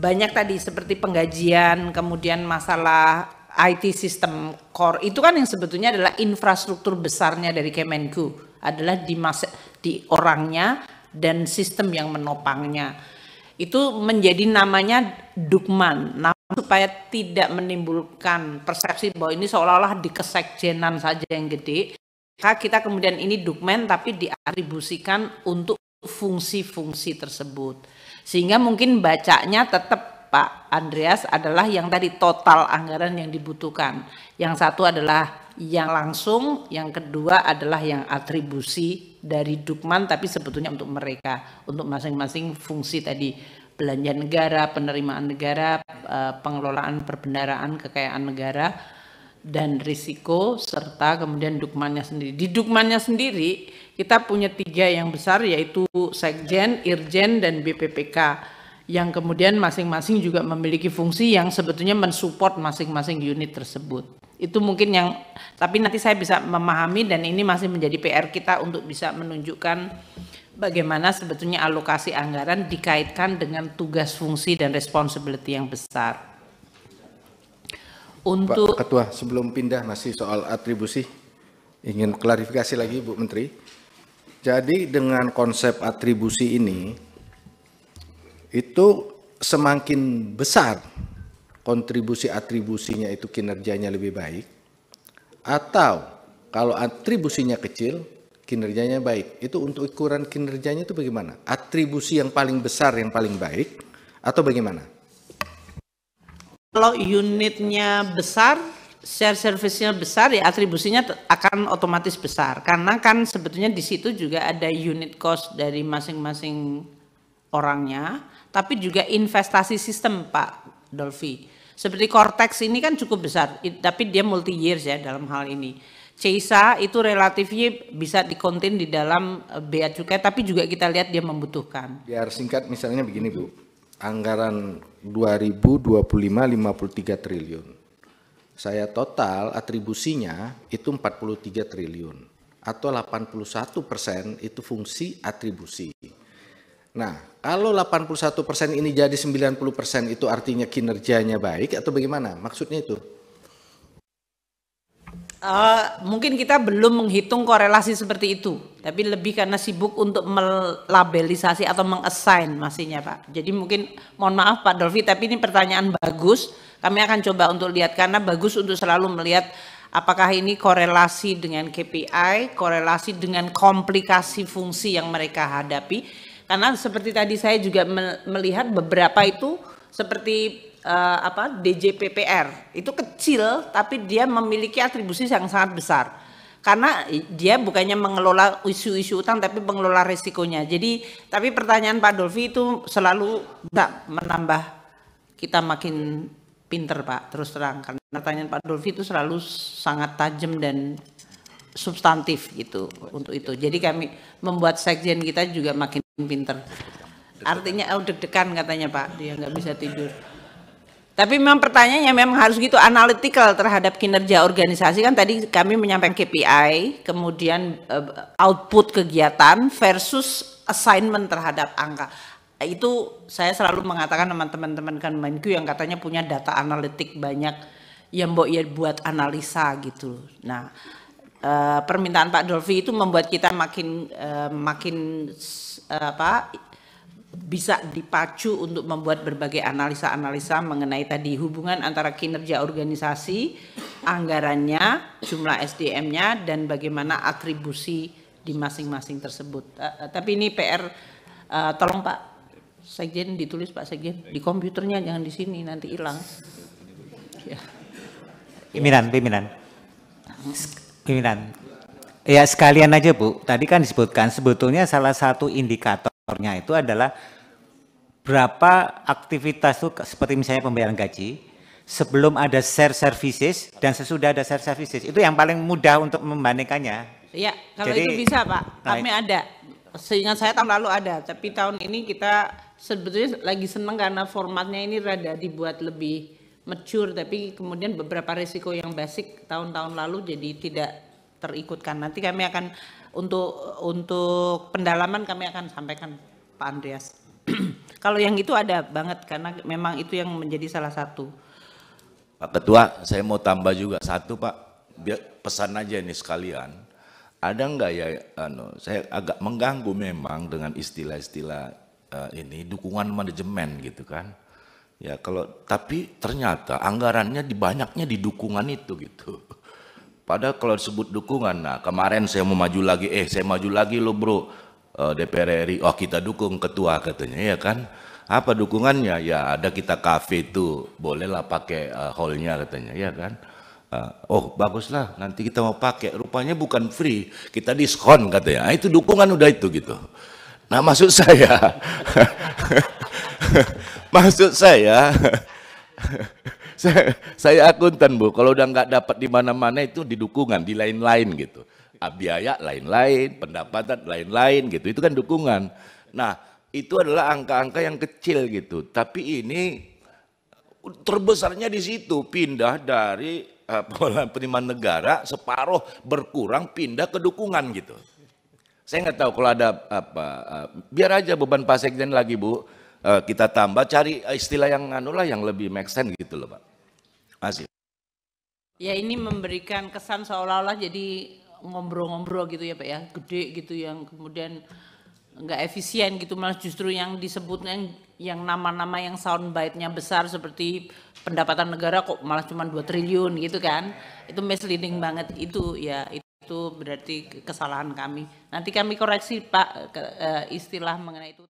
banyak tadi seperti penggajian, kemudian masalah IT sistem core, itu kan yang sebetulnya adalah infrastruktur besarnya dari Kemenku, adalah di orangnya dan sistem yang menopangnya. Itu menjadi namanya Dukman, supaya tidak menimbulkan persepsi bahwa ini seolah-olah di kesekjenan saja yang gede. Maka kita kemudian ini Dukmen tapi diatribusikan untuk fungsi-fungsi tersebut. Sehingga mungkin bacanya tetap Pak Andreas adalah yang tadi total anggaran yang dibutuhkan. Yang satu adalah yang langsung, yang kedua adalah yang atribusi dari Dukman tapi sebetulnya untuk mereka, untuk masing-masing fungsi tadi, belanja negara, penerimaan negara, pengelolaan perbendaharaan kekayaan negara, dan risiko, serta kemudian Dukmannya sendiri. Di Dukmannya sendiri kita punya 3 yang besar, yaitu Sekjen, Irjen, dan BPPK, yang kemudian masing-masing juga memiliki fungsi yang sebetulnya mensupport masing-masing unit tersebut. Itu mungkin yang, tapi nanti saya bisa memahami dan ini masih menjadi PR kita untuk bisa menunjukkan bagaimana sebetulnya alokasi anggaran dikaitkan dengan tugas, fungsi, dan responsibility yang besar. Untuk Pak Ketua, sebelum pindah masih soal atribusi, ingin klarifikasi lagi Bu Menteri. Jadi dengan konsep atribusi ini, itu semakin besar kontribusi atribusinya itu kinerjanya lebih baik, atau kalau atribusinya kecil, kinerjanya baik. Itu untuk ukuran kinerjanya itu bagaimana? Atribusi yang paling besar yang paling baik, atau bagaimana? Kalau unitnya besar, share service-nya besar, ya atribusinya akan otomatis besar. Karena kan sebetulnya di situ juga ada unit cost dari masing-masing orangnya, tapi juga investasi sistem Pak Dolfi. Seperti Cortex ini kan cukup besar, tapi dia multi years ya dalam hal ini. CISA itu relatifnya bisa dikonten di dalam bea cukai, tapi juga kita lihat dia membutuhkan. Biar singkat misalnya begini Bu, anggaran 2025 53 triliun. Saya total atribusinya itu 43 triliun atau 81% itu fungsi atribusi. Nah, kalau 81% ini jadi 90% itu artinya kinerjanya baik atau bagaimana? Maksudnya itu? Mungkin kita belum menghitung korelasi seperti itu, tapi lebih karena sibuk untuk melabelisasi atau mengassign masihnya Pak. Jadi mungkin mohon maaf Pak Dolfi, tapi ini pertanyaan bagus. Kami akan coba untuk lihat, karena bagus untuk selalu melihat apakah ini korelasi dengan KPI, korelasi dengan komplikasi fungsi yang mereka hadapi. Karena seperti tadi saya juga melihat beberapa itu seperti DJPPR itu kecil tapi dia memiliki atribusi yang sangat besar karena dia bukannya mengelola isu-isu utang tapi mengelola risikonya. Jadi tapi pertanyaan Pak Dolfi itu selalu menambah kita makin pinter Pak, terus terang, karena pertanyaan Pak Dolfi itu selalu sangat tajam dan substantif gitu untuk itu. Jadi kami membuat sekjen kita juga makin pinter. Artinya deg-degan katanya Pak, dia nggak bisa tidur. Tapi memang pertanyaannya memang harus gitu, analytical terhadap kinerja organisasi. Kan tadi kami menyampaikan KPI, kemudian output kegiatan versus assignment terhadap angka. Itu saya selalu mengatakan sama teman-teman Kemenku yang katanya punya data analitik banyak, yang buat analisa gitu. Nah, permintaan Pak Dolfi itu membuat kita makin bisa dipacu untuk membuat berbagai analisa-analisa mengenai tadi hubungan antara kinerja organisasi, anggarannya, jumlah SDM-nya, dan bagaimana atribusi di masing-masing tersebut. Tapi ini PR, tolong Pak Sekjen ditulis Pak Sekjen, di komputernya jangan di sini nanti hilang. Ya. Pimpinan. Ya sekalian aja Bu, tadi kan disebutkan sebetulnya salah satu indikatornya itu adalah berapa aktivitas itu seperti misalnya pembayaran gaji sebelum ada share services dan sesudah ada share services, itu yang paling mudah untuk membandingkannya. Ya, kalau jadi, itu bisa Pak, kami ada. Seingat saya tahun lalu ada, tapi tahun ini kita sebetulnya lagi seneng karena formatnya ini rada dibuat lebih mature, tapi kemudian beberapa risiko yang basic tahun-tahun lalu jadi tidak terikutkan. Nanti kami akan untuk pendalaman kami akan sampaikan Pak Andreas. Kalau yang itu ada banget karena memang itu yang menjadi salah satu. Pak Ketua, saya mau tambah juga satu Pak, biar pesan aja ini sekalian. Ada enggak ya, saya agak mengganggu memang dengan istilah-istilah ini dukungan manajemen gitu kan. Ya kalau tapi ternyata anggarannya banyaknya di dukungan itu gitu. Padahal kalau disebut dukungan, nah kemarin saya mau maju lagi, saya maju lagi loh bro, DPR RI, oh kita dukung ketua katanya ya kan. Apa dukungannya? Ya ada kita kafe itu, bolehlah pakai hallnya katanya ya kan. Oh baguslah, nanti kita mau pakai, rupanya bukan free, kita diskon katanya. Nah, itu dukungan udah itu gitu. Nah maksud saya, maksud saya akuntan Bu, kalau udah nggak dapat di mana-mana itu di dukungan, di lain-lain gitu. Biaya lain-lain, pendapatan lain-lain gitu, itu kan dukungan. Nah itu adalah angka-angka yang kecil gitu, tapi ini terbesarnya di situ, pindah dari penerimaan negara separuh berkurang pindah ke dukungan gitu. Saya nggak tahu kalau ada apa, biar aja beban Pak Sekjen lagi Bu, kita tambah cari istilah yang yang lebih make sense gitu loh Pak. Masih. Ya ini memberikan kesan seolah-olah jadi ngobrol-ngobrol gitu ya Pak ya, gede gitu yang kemudian nggak efisien gitu, malah justru yang disebutnya yang nama-nama yang soundbite-nya besar seperti pendapatan negara kok malah cuma 2 triliun gitu kan, itu misleading banget itu ya, itu berarti kesalahan kami. Nanti kami koreksi Pak istilah mengenai itu.